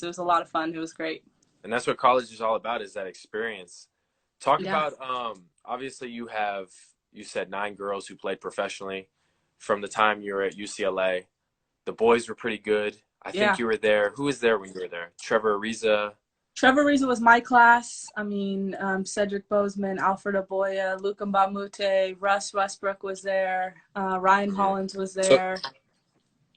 It was a lot of fun. It was great. And that's what college is all about, is that experience. Talk Yeah. about, obviously you said 9 girls who played professionally from the time you were at UCLA. The boys were pretty good. I think Yeah. you were there. Who was there when you were there? Trevor Ariza. Trevor Ariza was my class. I mean, Cedric Bozeman, Alfred Aboya, Luka Mbamute, Russ Westbrook was there. Ryan Mhm. Hollins was So, there.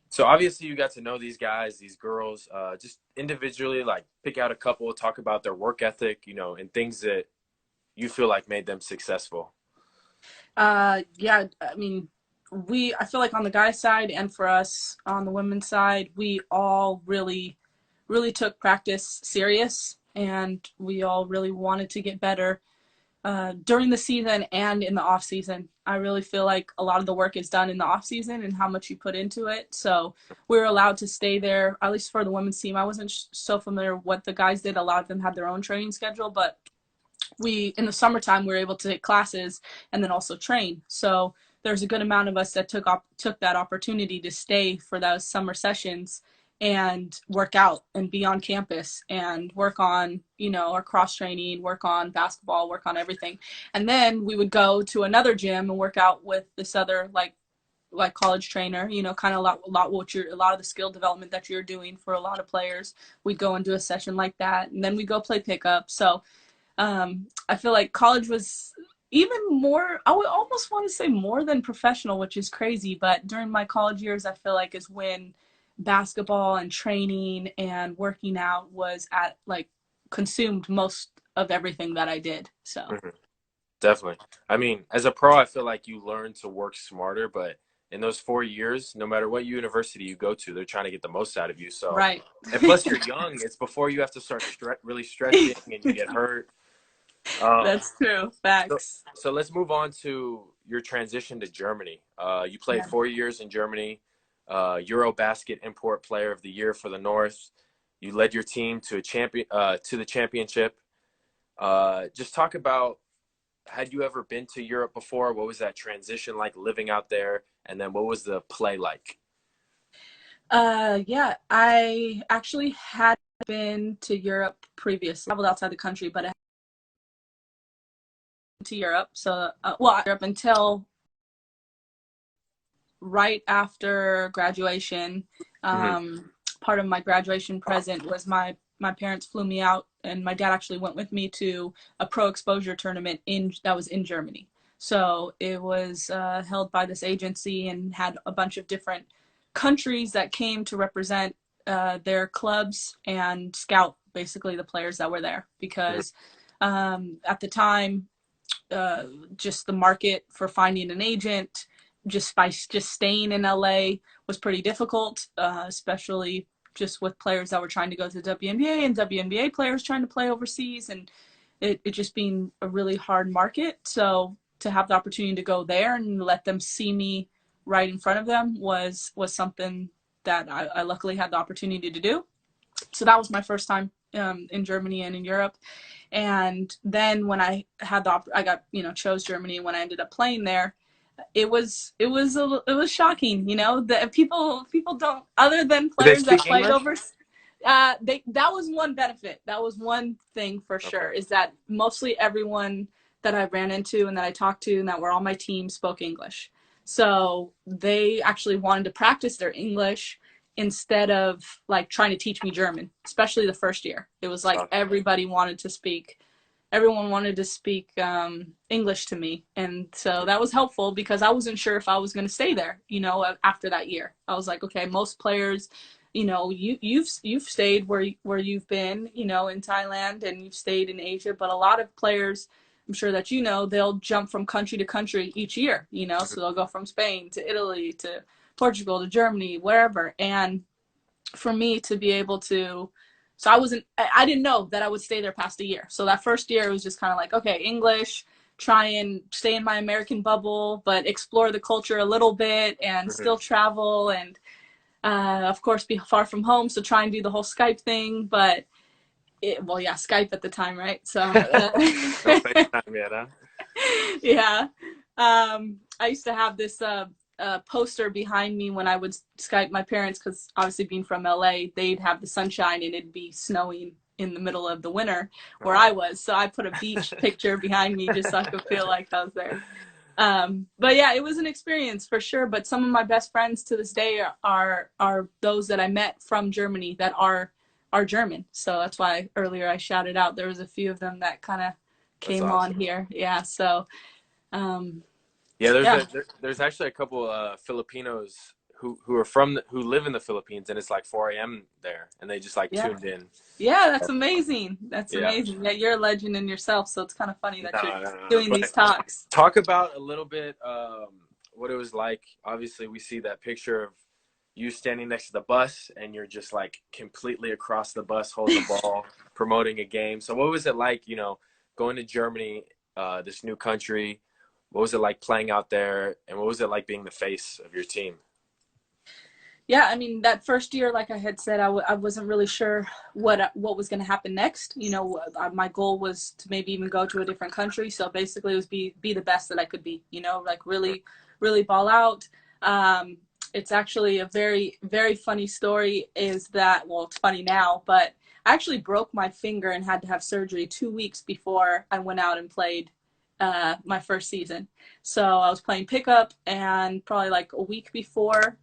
so obviously you got to know these guys, these girls, just individually, like pick out a couple, talk about their work ethic, and things that you feel like made them successful. Yeah, I mean, I feel like on the guys' side and for us on the women's side, we all really, really took practice serious and we all really wanted to get better during the season and in the off season. I really feel like a lot of the work is done in the off season and how much you put into it. So we were allowed to stay there, at least for the women's team. I wasn't so familiar with what the guys did. A lot of them had their own training schedule, but we in the summertime we were able to take classes and then also train. So there's a good amount of us that took that opportunity to stay for those summer sessions and work out and be on campus and work on our cross training, work on basketball, work on everything. And then we would go to another gym and work out with this other like college trainer, kind of a lot of the skill development that you're doing for a lot of players. We'd go and do a session like that, and then we go play pickup. So I feel like college was even more, I would almost want to say more than professional, which is crazy. But during my college years, I feel like is when basketball and training and working out was at like consumed most of everything that I did. So, Mhm. Definitely. I mean, as a pro, I feel like you learn to work smarter, but in those 4 years, no matter what university you go to, they're trying to get the most out of you. So, right. and plus you're young. It's before you have to start really stretching and you get hurt. Um, That's true. so, Facts. so let's move on to your transition to Germany. You played Yeah. 4 years in Germany, Eurobasket Import Player of the Year for the North. You led your team to to the championship. Just talk about, had you ever been to Europe before? What was that transition like living out there? And then what was the play like? Yeah, I actually had been to Europe previously, traveled outside the country, but I went to Europe. So, well, Europe until right after graduation. Hmm. Part of my graduation present was my parents flew me out, and my dad actually went with me to a pro exposure tournament in that was in Germany. So it was held by this agency and had a bunch of different countries that came to represent their clubs and scout basically the players that were there Hmm. because at the time uh, just the market for finding an agent just by just staying in LA was pretty difficult, especially just with players that were trying to go to WNBA and WNBA players trying to play overseas, and it just being a really hard market. So to have the opportunity to go there and let them see me right in front of them was something that I luckily had the opportunity to do. So that was my first time in Germany and in Europe. And then when I had I got chose Germany. When I ended up playing there, it was shocking. That people don't, other than Do they players that speak played English? over. That was one benefit. That was one thing for Okay. sure. Is that mostly everyone that I ran into and that I talked to and that were on my team spoke English. So they actually wanted to practice their English instead of like trying to teach me German, especially the first year. It was like Okay. everyone wanted to speak English to me. And so that was helpful because I wasn't sure if I was going to stay there, after that year. I was like, okay, most players, you've stayed where you've been, in Thailand, and you've stayed in Asia, but a lot of players, I'm sure that they'll jump from country to country each year, Mhm. so they'll go from Spain to Italy to Portugal to Germany, wherever. And for me to be able to, so I didn't know that I would stay there past a year. So that first year it was just kind of like, okay, English, try and stay in my American bubble, but explore the culture a little bit and Mhm. still travel and, of course, be far from home. So try and do the whole Skype thing. But well, yeah, Skype at the time, right? So, No FaceTime yet, huh? yeah. I used to have this poster behind me when I would Skype my parents, because obviously being from LA, they'd have the sunshine and it'd be snowing in the middle of the winter where I Oh. was. So I put a beach picture behind me just so I could feel like I was there. But yeah, it was an experience for sure. But some of my best friends to this day are those that I met from Germany that are German. So that's why earlier I shouted out there was a few of them that kind of That's came on awesome. here. Yeah. So um, Yeah, yeah, there's actually a couple Filipinos who are from who live in the Philippines, and it's like 4 a.m. there, and they just like yeah. tuned in. Yeah, that's amazing. That's Yeah, amazing. Yeah, you're a legend in yourself, so it's kind of funny that you're no. doing But these talks. talk about a little bit what it was like. Obviously, we see that picture of you standing next to the bus, and you're just like completely across the bus, holding the ball, promoting a game. So, what was it like? Going to Germany, this new country. What was it like playing out there, and what was it like being the face of your team? Yeah, I mean that first year, like I had said, I wasn't really sure what was going to happen next. My goal was to maybe even go to a different country. So basically, it was be the best that I could be. Like really ball out. It's actually a very very funny story. Is that, well, it's funny now, but I actually broke my finger and had to have surgery 2 weeks before I went out and played my first season. So I was playing pickup, and probably like a week before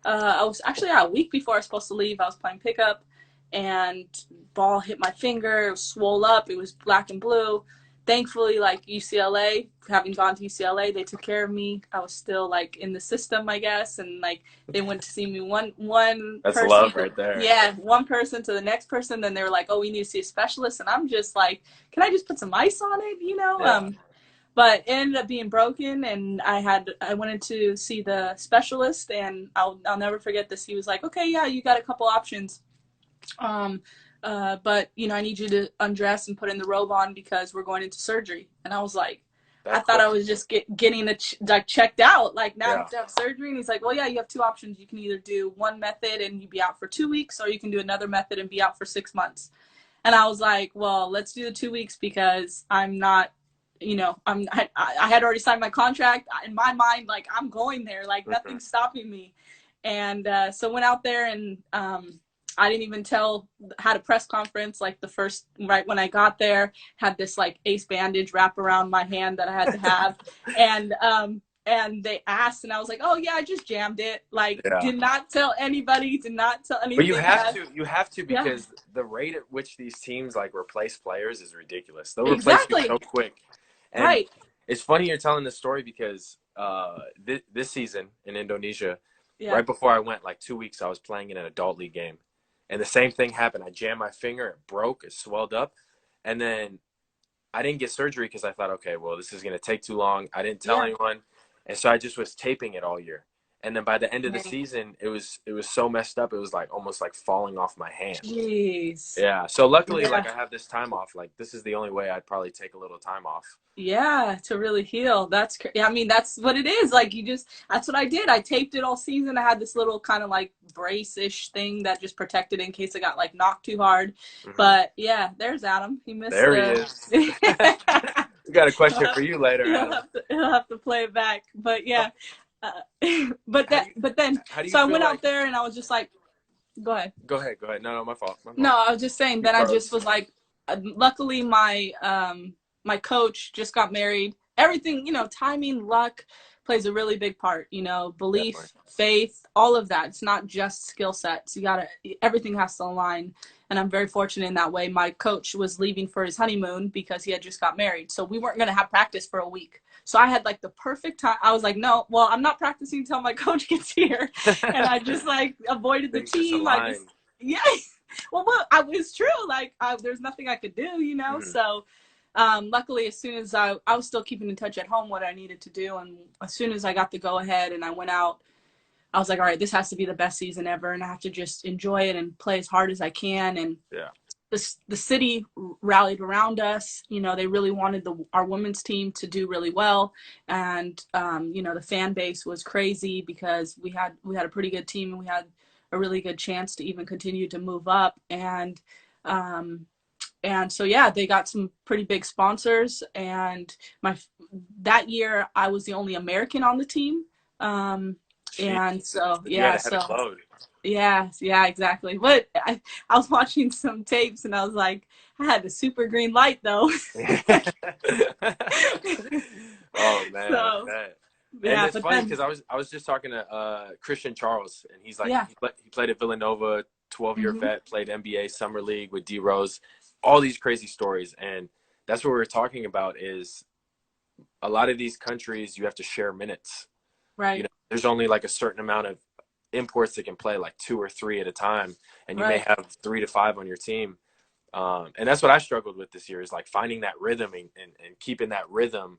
I was actually, yeah, a week before I was supposed to leave, I was playing pickup and ball hit my finger. It was swole up. It was black and blue. Thankfully, like UCLA, having gone to UCLA, they took care of me. I was still like in the system, I guess, and like they went to see me one That's person love to, right there. yeah, one person to the next person. Then they were like, "Oh, we need to see a specialist," and I'm just like, "Can I just put some ice on it?" Yeah. But it ended up being broken, and I wanted to see the specialist, and I'll never forget this. He was like, "Okay, yeah, you got a couple options, um but I need you to undress and put in the robe on because we're going into surgery." And I was like, I That thought quick. I was just getting like checked out, like now I Yeah. have to have surgery. And he's like, "Well, yeah, you have two options. You can either do one method and you be out for 2 weeks, or you can do another method and be out for 6 months." And I was like, "Well, let's do the 2 weeks because I'm not, I had already signed my contract in my mind, like I'm going there, like Hmm. nothing's stopping me." And so went out there, and I didn't even had a press conference like the first, right when I got there, had this like ace bandage wrap around my hand that I had to have. And they asked, and I was like, "Oh yeah, I just jammed it." Like, Yeah. did not tell anybody, did not tell But you anything. have to, you have to, Yeah, because the rate at which these teams like replace players is ridiculous. They'll replace you exactly. so quick. And Right. it's funny you're telling this story because this season in Indonesia, Yeah. right before I went, like 2 weeks, I was playing in an adult league game, and the same thing happened. I jammed my finger, it broke, it swelled up, and then I didn't get surgery because I thought, okay, well, this is going to take too long. I didn't tell Yeah. anyone, and so I just was taping it all year. And then by the end of the Dang. season, it was so messed up. It was like almost like falling off my hand. Jeez. Yeah. So luckily, like Yeah. I have this time off. Like this is the only way I'd probably take a little time off. Yeah, to really heal. I mean, that's what it is. Like that's what I did. I taped it all season. I had this little kind of like brace-ish thing that just protected in case I got like knocked too hard. Hmm. But yeah, there's Adam. He missed There he the is. We got a he'll question have, for you later, Adam. he'll have to play it back. But Oh, yeah. But how do you then how do you so I feel went like? out there and I was just like, go ahead. Go ahead. Go ahead. No, no, my fault. My No, fault. I was just saying. You, Then I just Carlos. was like, luckily my coach just got married. Everything, timing, luck plays a really big part. Definitely. Belief, faith, all of that. It's not just skill sets. Everything has to align. And I'm very fortunate in that way. My coach was leaving for his honeymoon because he had just got married, so we weren't going to have practice for a week. So I had like the perfect time. I was like, "No, well, I'm not practicing until my coach gets here," and I just like avoided the Things just team. I just, aligned. yeah. Well, it's true. Like, there's nothing I could do. Hmm. So, luckily, as soon as I was still keeping in touch at home what I needed to do, and as soon as I got the go ahead and I went out, I was like, all right, this has to be the best season ever, and I have to just enjoy it and play as hard as I can. And Yeah. the city rallied around us. They really wanted our women's team to do really well, and the fan base was crazy because we had a pretty good team, and we had a really good chance to even continue to move up. And so yeah, they got some pretty big sponsors, and my that year I was the only American on the team. Um, She, and so you had yeah, a heavy so load. yeah, exactly. But I was watching some tapes and I was like, I had the super green light though. Oh man, I So bet. And yeah, it's but funny then because I was just talking to Christian Charles, and he's like yeah. he played at Villanova, 12-year Hmm. vet, played NBA summer league with D Rose, all these crazy stories, and that's what we were talking about. Is a lot of these countries you have to share minutes. You Right, know, there's only like a certain amount of imports that can play, like two or three at a time, and you may right, have 3 to 5 on your team. And that's what I struggled with this year, is like finding that rhythm and keeping that rhythm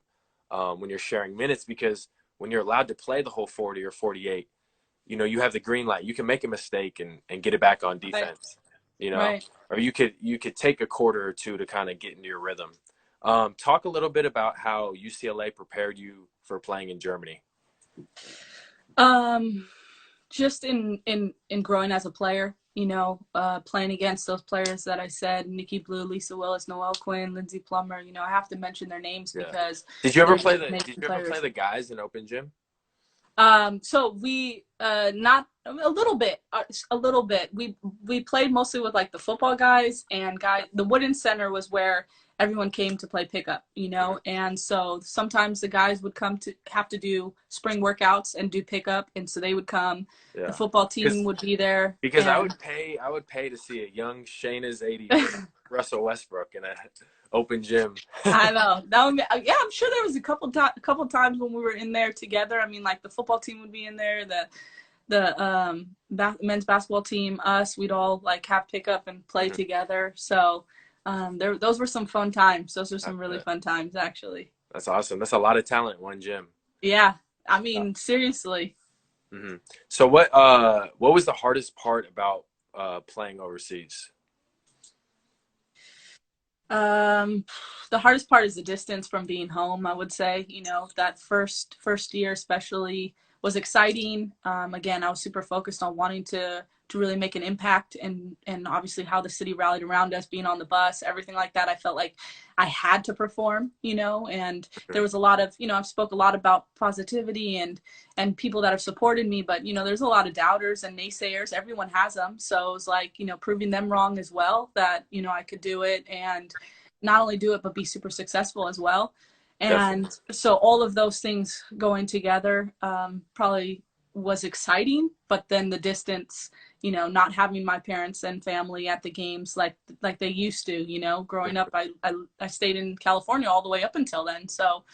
when you're sharing minutes, because when you're allowed to play the whole 40 or 48, you have the green light. You can make a mistake and get it back on right, defense, you know, right. or you could take a quarter or two to kind of get into your rhythm. Talk a little bit about how UCLA prepared you for playing in Germany. Um, just in growing as a player, playing against those players that I said, Nikki Blue, Lisa Willis, Noelle Quinn, Lindsay Plummer. I have to mention their names Yeah. because Did you ever they're play just the Did amazing you ever play players. the guys in open gym? So we not a little bit, a little bit. We played mostly with like the football guys and guy. The wooden center was where everyone came to play pickup, Mhm. and so sometimes the guys would come to have to do spring workouts and do pickup, and so they would come. The Yeah. football team Because would be there, because and I would pay to see a young Shaina Zaidi versus Russell Westbrook in a open gym. I know that would be, yeah. I'm sure there was a couple times when we were in there together. I mean, like the football team would be in there, the men's basketball team, us, we'd all like have pickup and play Mhm. together. So those were some fun times. Those were I some really bet. fun times, actually. That's awesome. That's a lot of talent in one gym. Yeah, I mean, seriously. Hmm. So what was the hardest part about playing overseas? Um, the hardest part is the distance from being home, I would say. That first year especially was exciting. Again, I was super focused on wanting to really make an impact, and obviously how the city rallied around us, being on the bus, everything like that. I felt like I had to perform, and there Mhm. was a lot of, I've spoke a lot about positivity and people that have supported me, but there's a lot of doubters and naysayers. Everyone has them. So it was like, proving them wrong as well, that, I could do it, and not only do it but be super successful as well. Definitely. And so all of those things going together probably was exciting, but then the distance, not having my parents and family at the games like they used to, growing up, I stayed in California all the way up until then. So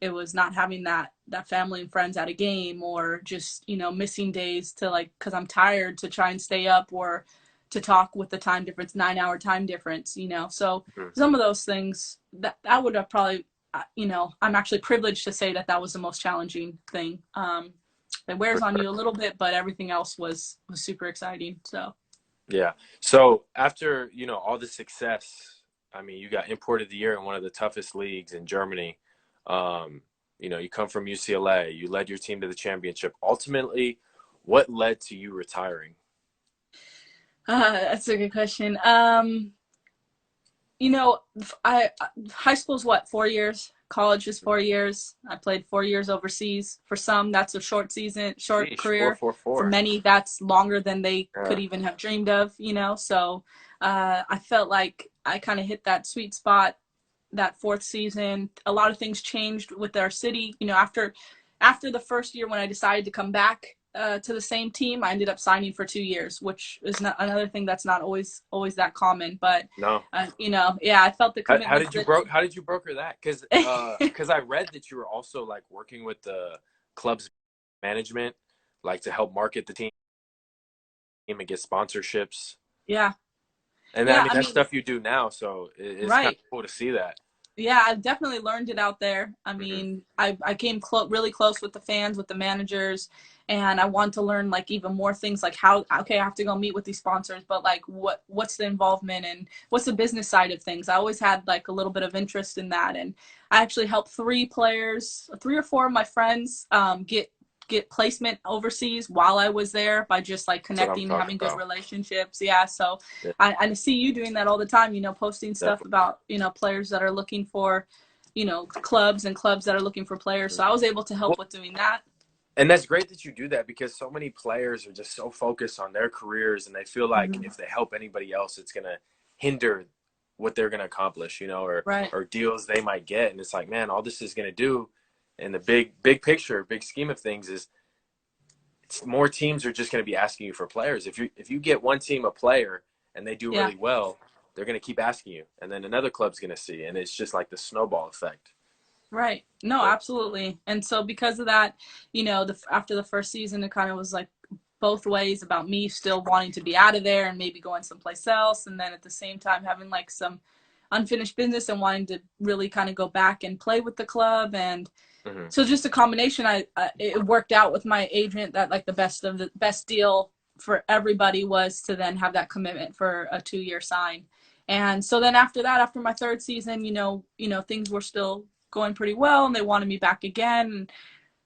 it was not having that family and friends at a game, or just missing days to, like, because I'm tired, to try and stay up, or to talk with the time difference, 9 hour time difference. So Mhm. some of those things that would have probably, I'm actually privileged to say that was the most challenging thing. It wears For on sure. you a little bit, but everything else was super exciting. So Yeah. So after, all the success, I mean, you got imported the year in one of the toughest leagues in Germany. Um, you come from UCLA, you led your team to the championship. Ultimately, what led to you retiring? that's a good question. You know, I high school's what, 4 years. College is 4 years. I played 4 years overseas. For some, that's a short season, short Sheesh, four, career. four, For four. many, that's longer than they Yeah. could even have dreamed of. So I felt like I kind of hit that sweet spot that fourth season. A lot of things changed with our city. After the first year, when I decided to come back to the same team, I ended up signing for 2 years, which is not another thing that's not always that common. But No. yeah, I felt the How commitment did you that. broke? How did you broker that? Because I read that you were also like working with the club's management, like to help market the team and get sponsorships. Yeah, And I yeah. mean, I that's mean, stuff you do now, so it's kind right. of cool to see that. Yeah, I've definitely learned it out there. I Hmm. mean, I came really close with the fans, with the managers, and I want to learn like even more things, like how, okay, I have to go meet with these sponsors, but like what's the involvement and what's the business side of things. I always had like a little bit of interest in that, and I actually helped three or four of my friends get placement overseas while I was there, by just like That's what I'm connecting, talking having good about. relationships. Yeah, so Yeah, I see you doing that all the time, posting stuff definitely. about, players that are looking for, clubs, and clubs that are looking for players. So I was able to help Well, with doing that. And that's great that you do that, because so many players are just so focused on their careers, and they feel like Hmm. if they help anybody else, it's gonna hinder what they're gonna accomplish, Right. or deals they might get. And it's like, man, all this is gonna do in the big picture, big scheme of things, is more teams are just gonna be asking you for players. If you get one team a player and they do Yeah. really well, they're gonna keep asking you, and then another club's gonna see, and it's just like the snowball effect. Right. No, So, absolutely. And so because of that, after the first season, it kind of was like both ways about me still wanting to be out of there and maybe going someplace else. And then at the same time, having like some unfinished business and wanting to really kind of go back and play with the club. And mhm. so just a combination, it worked out with my agent that like the best deal for everybody was to then have that commitment for a 2-year sign. And so then after that, after my third season, things were still going pretty well and they wanted me back again.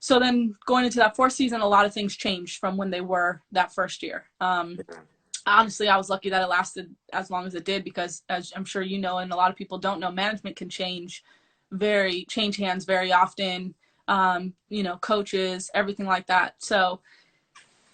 So then going into that fourth season, a lot of things changed from when they were that first year. Honestly, I was lucky that it lasted as long as it did, because as I'm sure you know, and a lot of people don't know, management can change hands very often. Coaches, everything like that. So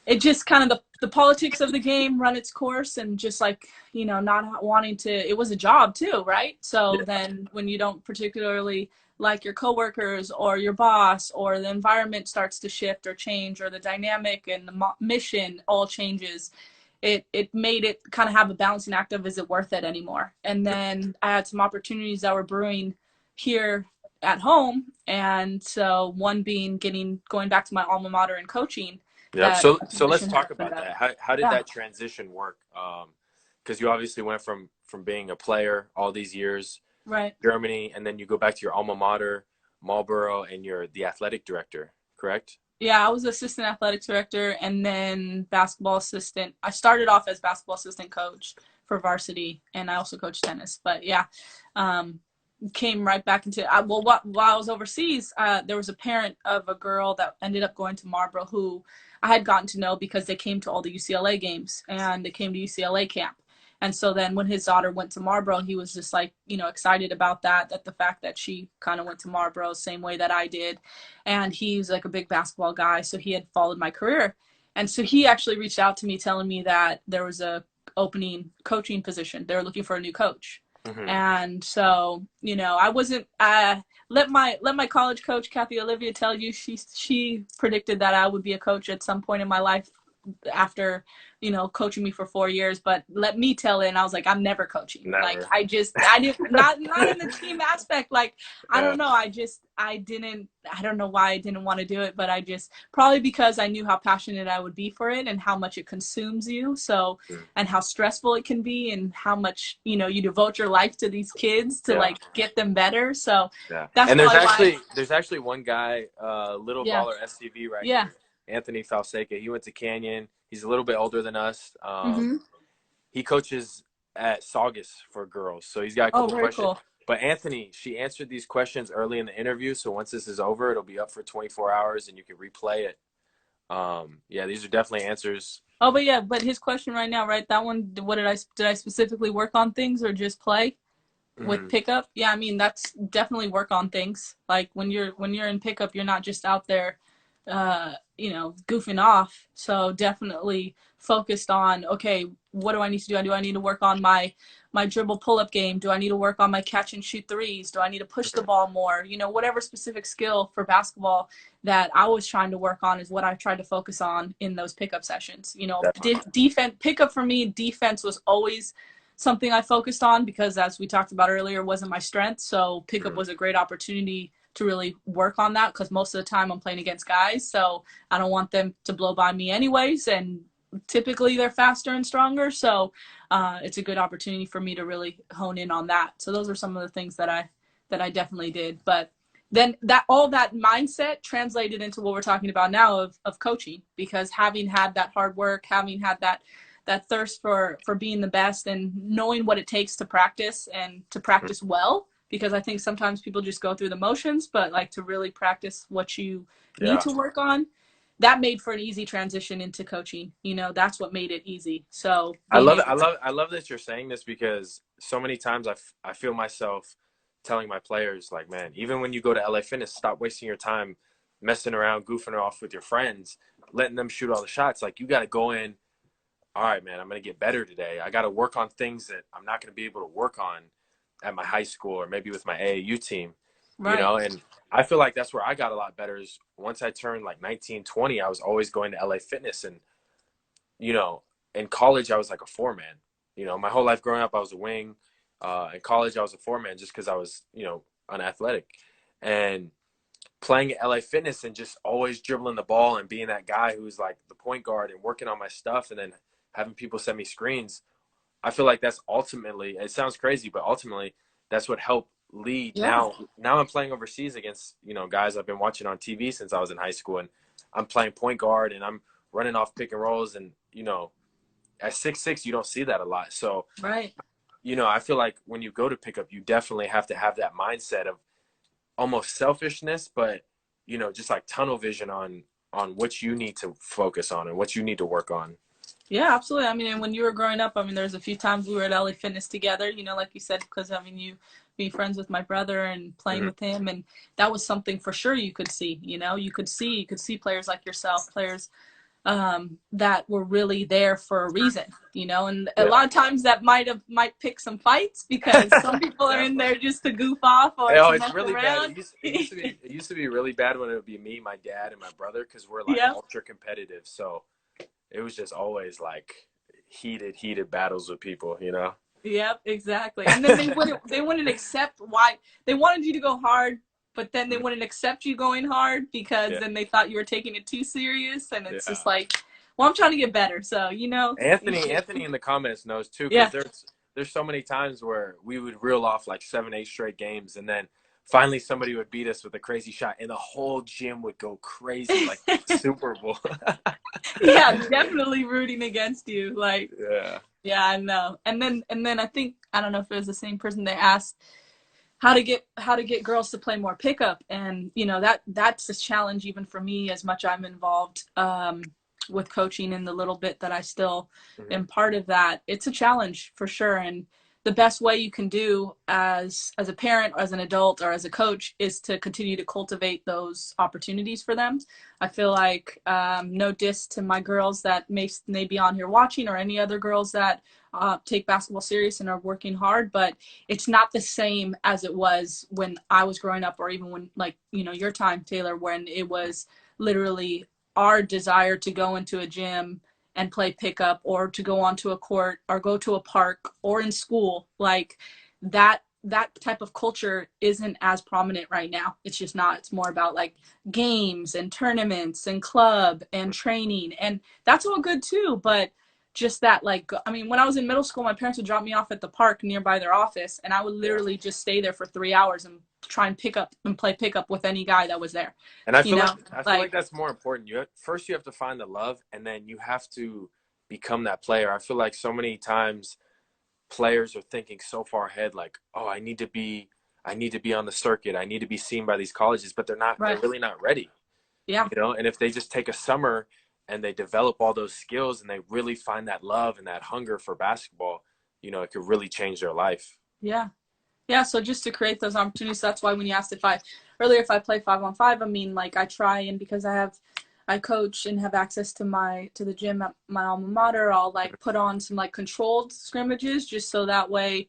it just kind of the politics of the game run its course, and just like, not wanting to, it was a job too, right? So Yeah. then when you don't particularly like your coworkers or your boss, or the environment starts to shift or change, or the dynamic and the mission all changes, it made it kind of have a balancing act of, is it worth it anymore? And then I had some opportunities that were brewing here at home, and so one being going back to my alma mater and coaching, Yep. that So a let's position had talk opened about up. that. How did Yeah. that transition work? Because you obviously went from being a player all these years, Right. Germany, and then you go back to your alma mater, Marlborough, and you're the athletic director, correct? Yeah, I was assistant athletics director and then basketball assistant. I started off as basketball assistant coach for varsity, and I also coached tennis. But yeah, um, came right back into while I was overseas, there was a parent of a girl that ended up going to Marlborough, who I had gotten to know because they came to all the UCLA games and they came to UCLA camp. And so then when his daughter went to Marlborough, he was just like, excited about that the fact that she kind of went to Marlborough same way that I did. And he's like a big basketball guy, so he had followed my career. And so he actually reached out to me telling me that there was a opening coaching position. They were looking for a new coach. Hmm. And so, I wasn't let my college coach Kathy Olivia tell you, she predicted that I would be a coach at some point in my life after, coaching me for 4 years. But let me tell it, and I was like, I'm never coaching. Like, Never. I didn't, not in the team aspect. Like, I Yeah. don't know, I don't know why I didn't want to do it, but I just, probably because I knew how passionate I would be for it and how much it consumes you. So, Mm. and how stressful it can be, and how much, you devote your life to these kids to Yeah. like get them better. So Yeah. that's And there's probably why. actually there's actually one guy, little Yeah. baller SCV right Yeah. here, Anthony Falseca. He went to Canyon. He's a little bit older than us. Mm-hmm. He coaches at Saugus for girls, so he's got a Oh, couple very questions. cool. But Anthony, she answered these questions early in the interview, so once this is over, it'll be up for 24 hours, and you can replay it. Yeah, these are definitely answers. Oh, but yeah, but his question right now, right? That one, what did I specifically work on things or just play with Mhm. pickup? Yeah, I mean, that's definitely work on things. Like when you're in pickup, you're not just out there goofing off. So definitely focused on, okay, what do I need to do? Do I need to work on my dribble pull up game? Do I need to work on my catch and shoot threes? Do I need to push the Mhm. ball more? Whatever specific skill for basketball that I was trying to work on is what I tried to focus on in those pickup sessions. Definitely. Defense pickup for me, defense was always something I focused on, because as we talked about earlier, wasn't my strength. So pickup Mhm. was a great opportunity to really work on that, because most of the time I'm playing against guys, so I don't want them to blow by me anyways, and typically they're faster and stronger. So it's a good opportunity for me to really hone in on that. So those are some of the things that I definitely did. But then that mindset translated into what we're talking about now of coaching, because having had that hard work, having had that thirst for being the best, and knowing what it takes to practice, and to practice well, because I think sometimes people just go through the motions, but like to really practice what you need Yeah. to work on, that made for an easy transition into coaching. That's what made it easy. So I being love it. able to, I love that you're saying this, because so many times I feel myself telling my players, like, man, even when you go to LA Fitness, stop wasting your time messing around, goofing off with your friends, letting them shoot all the shots. Like you got to go in, all right, man, I'm going to get better today. I got to work on things that I'm not going to be able to work on at my high school or maybe with my AAU team, you Right. know? And I feel like that's where I got a lot better is once I turned like 19, 20, I was always going to LA Fitness. And, you know, in college, I was like a four man. You know, my whole life growing up, I was a wing. In college, I was a four man just because I was, you know, unathletic. And playing at LA Fitness and just always dribbling the ball and being that guy who's like the point guard and working on my stuff and then having people send me screens, I feel like that's ultimately, it sounds crazy, but ultimately that's what helped lead. Yeah. Now I'm playing overseas against, you know, guys I've been watching on TV since I was in high school, and I'm playing point guard and I'm running off pick and rolls. And, you know, at 6'6", you don't see that a lot. So, Right. you know, I feel like when you go to pickup, you definitely have to have that mindset of almost selfishness, but, you know, just like tunnel vision on what you need to focus on and what you need to work on. Yeah, absolutely. I mean, and when you were growing up, I mean, there's a few times we were at LA Fitness together, you know, like you said, because I mean, you being friends with my brother and playing Mm-hmm. with him, and that was something for sure you could see, you know, you could see players like yourself, players that were really there for a reason, you know, and a Yeah. lot of times that might pick some fights because some people are in Definitely. there just to goof off or Oh, to it's mess really bad. around. It used to be really bad when it would be me, my dad, and my brother because we're like Yep. ultra competitive. So it was just always like heated battles with people, you know? Yep, exactly. And then they wouldn't accept why they wanted you to go hard, but then they wouldn't accept you going hard because Yeah, then they thought you were taking it too serious, and it's yeah. just like, well, I'm trying to get better, so you know, you should. Anthony in the comments knows too, because Yeah. there's so many times where we would reel off like 7, 8 straight games, and then finally somebody would beat us with a crazy shot, and the whole gym would go crazy like Super Bowl. Yeah, definitely rooting against you. Like, Yeah. yeah, I know. And then I think I don't know if it was the same person they asked how to get girls to play more pickup, and you know that's a challenge even for me as much I'm involved with coaching in the little bit that I still Hmm. am part of that. It's a challenge for sure, and the best way you can do as a parent or as an adult or as a coach is to continue to cultivate those opportunities for them. I feel like no diss to my girls that may be on here watching or any other girls that take basketball serious and are working hard, but it's not the same as it was when I was growing up, or even when, like, you know, your time, Taylor, when it was literally our desire to go into a gym and play pickup or to go onto a court or go to a park or in school. Like that type of culture isn't as prominent right now. It's just not. It's more about like games and tournaments and club and training, and that's all good too, but just that, like, I mean, when I was in middle school, my parents would drop me off at the park nearby their office, and I would Yeah. literally just stay there for 3 hours and try and pick up and play pickup with any guy that was there, And you know, I feel like like, that's more important. First you have to find the love, and then you have to become that player. I feel like so many times players are thinking so far ahead, like, oh, I need to be on the circuit. I need to be seen by these colleges, but they're right, really not ready, yeah, you know? And if they just take a summer and they develop all those skills and they really find that love and that hunger for basketball, you know, it could really change their life. yeah, yeah. So just to create those opportunities, that's why when you asked if I play 5-on-5, I mean, like, I try, and because I coach and have access to the gym at my alma mater, I'll like put on some like controlled scrimmages just so that way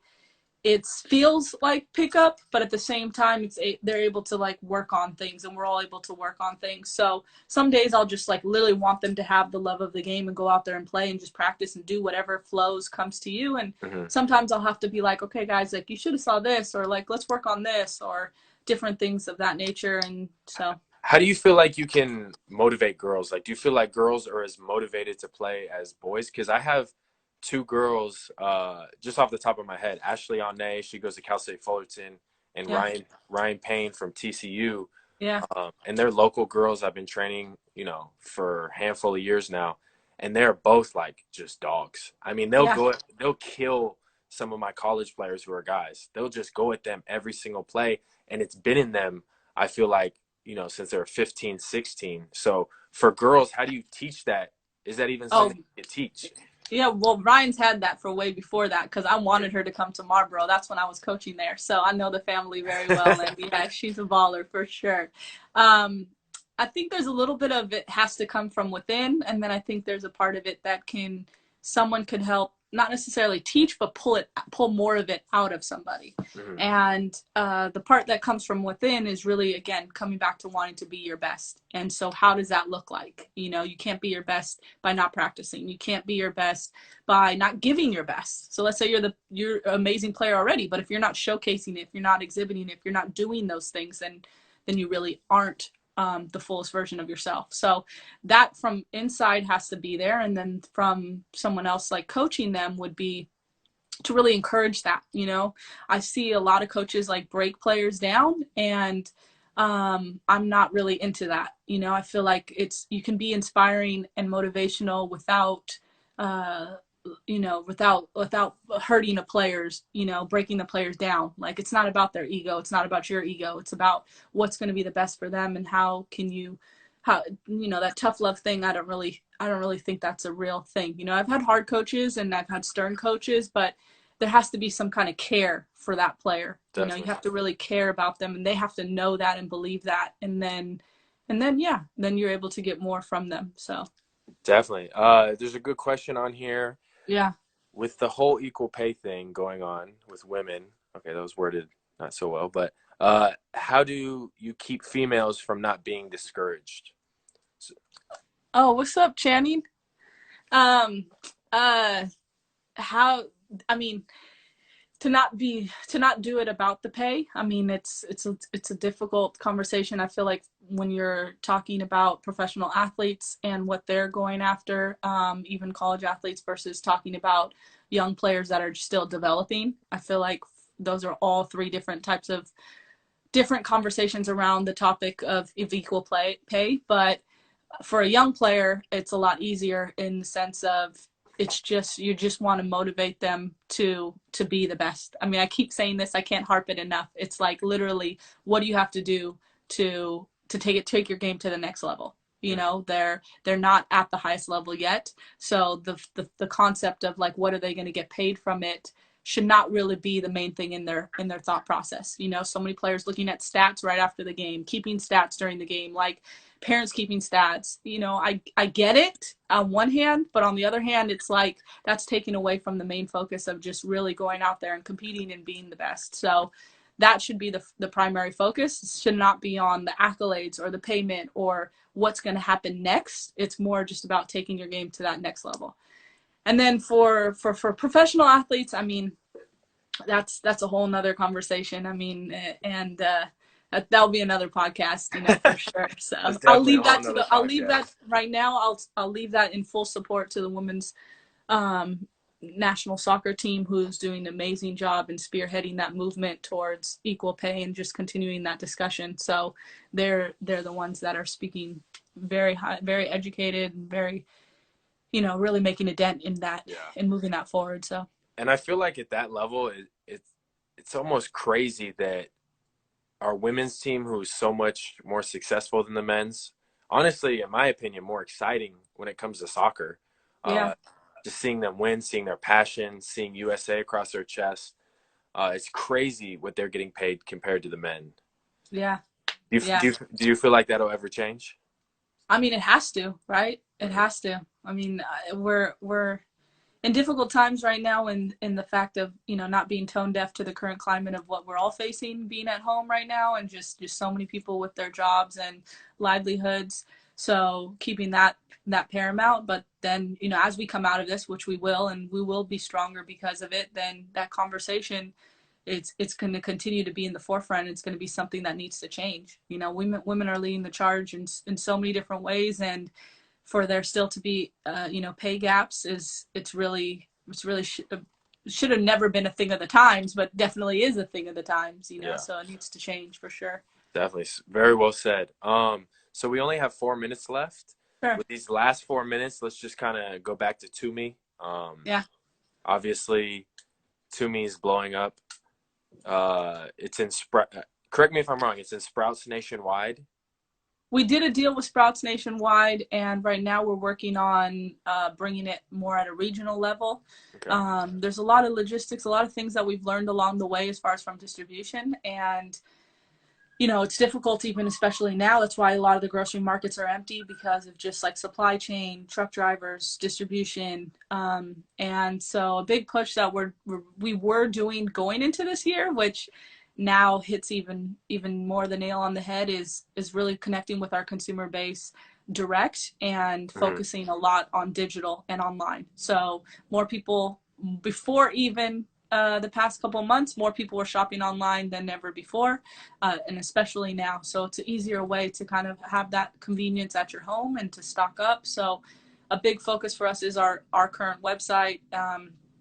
it feels like pickup, but at the same time, they're able to like work on things, and we're all able to work on things. So some days I'll just like literally want them to have the love of the game and go out there and play and just practice and do whatever flows comes to you. And Hmm. sometimes I'll have to be like, okay, guys, like you should have saw this, or like let's work on this, or different things of that nature. And so How do you feel like you can motivate girls? Like, do you feel like girls are as motivated to play as boys? Because I have two girls, just off the top of my head. Ashley Onay, she goes to Cal State Fullerton, and yeah, Ryan Payne from TCU. yeah, And they're local girls I've been training, you know, for a handful of years now, and they're both like just dogs. I mean, yeah. they'll kill some of my college players who are guys. They'll just go at them every single play, and it's been in them. I feel like, you know, since they're 15, 16. So for girls, how do you teach that? Is that even Oh, something you can teach? yeah, well, Ryan's had that for way before that because I wanted her to come to Marlboro. That's when I was coaching there. So I know the family very well. And yeah, she's a baller for sure. Um, I think there's a little bit of it has to come from within, and then I think there's a part of it that someone could help, not necessarily teach, but pull more of it out of somebody. Mm-hmm. And the part that comes from within is really, again, coming back to wanting to be your best. And so how does that look like? You know, you can't be your best by not practicing. You can't be your best by not giving your best. So let's say you're an amazing player already, but if you're not showcasing it, if you're not exhibiting it, if you're not doing those things, then you really aren't the fullest version of yourself. So that from inside has to be there. And then from someone else like coaching them would be to really encourage that. You know, I see a lot of coaches like break players down, and I'm not really into that. You know, I feel like you can be inspiring and motivational without without hurting a player's, breaking the players down. Like, it's not about their ego. It's not about your ego. It's about what's going to be the best for them. And that tough love thing. I don't really think that's a real thing. You know, I've had hard coaches and I've had stern coaches, but there has to be some kind of care for that player. Definitely. You know, you have to really care about them, and they have to know that and believe that. And then you're able to get more from them. So Definitely. There's a good question on here. Yeah. With the whole equal pay thing going on with women, okay, that was worded not so well, but how do you keep females from not being discouraged? Oh, what's up, Channing? Um, how, I mean, to not do it about the pay. I mean, it's a difficult conversation. I feel like when you're talking about professional athletes and what they're going after, even college athletes versus talking about young players that are still developing, I feel like those are all three different types of different conversations around the topic of equal pay. But for a young player, it's a lot easier in the sense of it's just, you just want to motivate them to be the best. I mean, I keep saying this, I can't harp it enough. It's like, literally, what do you have to do to take your game to the next level? You know, they're not at the highest level yet. So the concept of like, what are they going to get paid from it should not really be the main thing in their thought process. You know, so many players looking at stats right after the game, keeping stats during the game, like parents keeping stats. You know, I get it on one hand, but on the other hand, it's like that's taken away from the main focus of just really going out there and competing and being the best. So that should be the primary focus. It should not be on the accolades or the payment or what's going to happen next. It's more just about taking your game to that next level. And then for professional athletes, I mean, that's a whole nother conversation. I mean, and that'll be another podcast, for sure. So I'll leave that right now. I'll leave that in full support to the women's national soccer team, who's doing an amazing job in spearheading that movement towards equal pay and just continuing that discussion. So they're the ones that are speaking very high, very educated, and very, really making a dent in that and moving that forward. So. And I feel like at that level, it's almost crazy that our women's team, who is so much more successful than the men's, honestly, in my opinion, more exciting when it comes to soccer. Just seeing them win, seeing their passion, seeing USA across their chest. It's crazy what they're getting paid compared to the men. Yeah. Do you feel like that'll ever change? I mean, it has to, right? It has to. I mean, we're in difficult times right now, in the fact of, not being tone deaf to the current climate of what we're all facing, being at home right now, and just so many people with their jobs and livelihoods. So keeping that paramount. But then, as we come out of this, which we will, and we will be stronger because of it, then that conversation, it's going to continue to be in the forefront. It's going to be something that needs to change. Women are leading the charge in so many different ways, and for there still to be, pay gaps it's really should have never been a thing of the times, but definitely is a thing of the times, so it needs to change for sure. Definitely. Very well said. So we only have 4 minutes left. Sure. With these last 4 minutes, let's just kind of go back to TuMe. Obviously, TuMe is blowing up. It's in correct me if I'm wrong. It's in Sprouts nationwide. We did a deal with Sprouts nationwide, and right now we're working on bringing it more at a regional level. Okay. There's a lot of logistics, a lot of things that we've learned along the way as far as from distribution, and it's difficult even especially now. That's why a lot of the grocery markets are empty because of just like supply chain, truck drivers, distribution. And so a big push that we were doing going into this year, which now hits even more the nail on the head, is really connecting with our consumer base direct and Mm-hmm. focusing a lot on digital and online. So more people before even the past couple of months, more people were shopping online than ever before, and especially now. So it's an easier way to kind of have that convenience at your home and to stock up. So a big focus for us is our current website,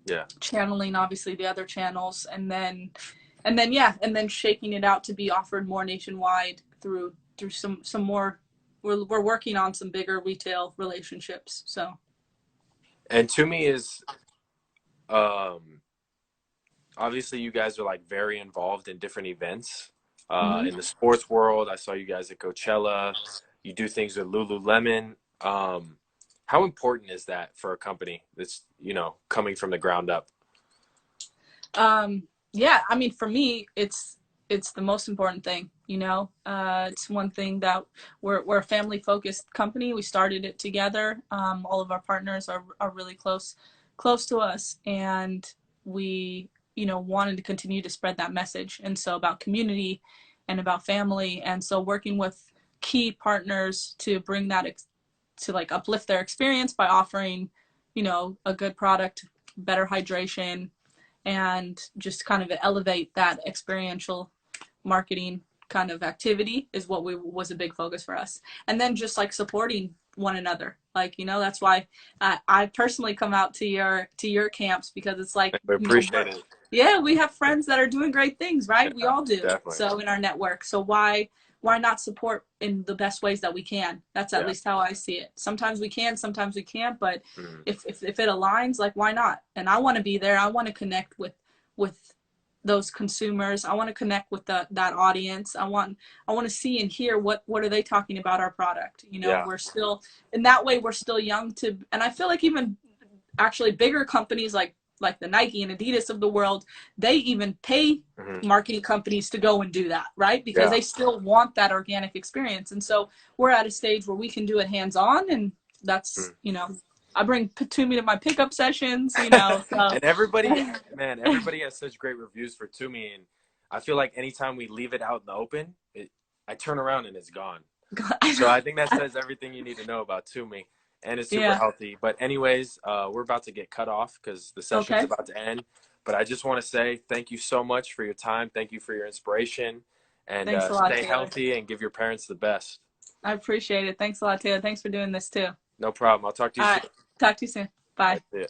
Yeah. channeling obviously the other channels, and then shaking it out to be offered more nationwide through some more. We're working on some bigger retail relationships. So. And TuMe is um obviously you guys are like very involved in different events Mm-hmm. in the sports world. I saw you guys at Coachella. You do things with Lululemon. How important is that for a company that's, coming from the ground up? Yeah, I mean, for me, it's the most important thing. It's one thing that we're a family focused company. We started it together. All of our partners are really close to us, and we wanted to continue to spread that message. And so about community and about family, and so working with key partners to bring that to like uplift their experience by offering a good product, better hydration, and just kind of elevate that experiential marketing kind of activity is what was a big focus for us. And then just like supporting one another, like that's why I personally come out to your camps, because it's like We appreciate it. yeah, we have friends that are doing great things, right? We Yeah, all do. definitely. So in our network, so why not support in the best ways that we can? That's at Yeah. least how I see it. Sometimes we can, sometimes we can't, but Mhm. if it aligns, like why not? And I want to be there. I want to connect with those consumers. I want to connect with that audience. I want to see and hear what are they talking about our product. Yeah. We're still in that way, we're still young to, and I feel like even actually bigger companies like the Nike and Adidas of the world, they even pay Hmm. marketing companies to go and do that, right? Because Yeah. they still want that organic experience. And so we're at a stage where we can do it hands on, and that's, Mhm. I bring TuMe to my pickup sessions. So And everybody, man, everybody has such great reviews for TuMe, and I feel like anytime we leave it out in the open, I turn around and it's gone. So I think that says everything you need to know about TuMe, and it's super yeah. healthy. But anyways, we're about to get cut off because the session's Okay. about to end. But I just want to say thank you so much for your time. Thank you for your inspiration, and Thanks a lot, stay Taylor. healthy and give your parents the best. I appreciate it. Thanks a lot, Taylor. Thanks for doing this too. No problem. I'll talk to you All soon. right. Talk to you soon. All Bye. right, see ya.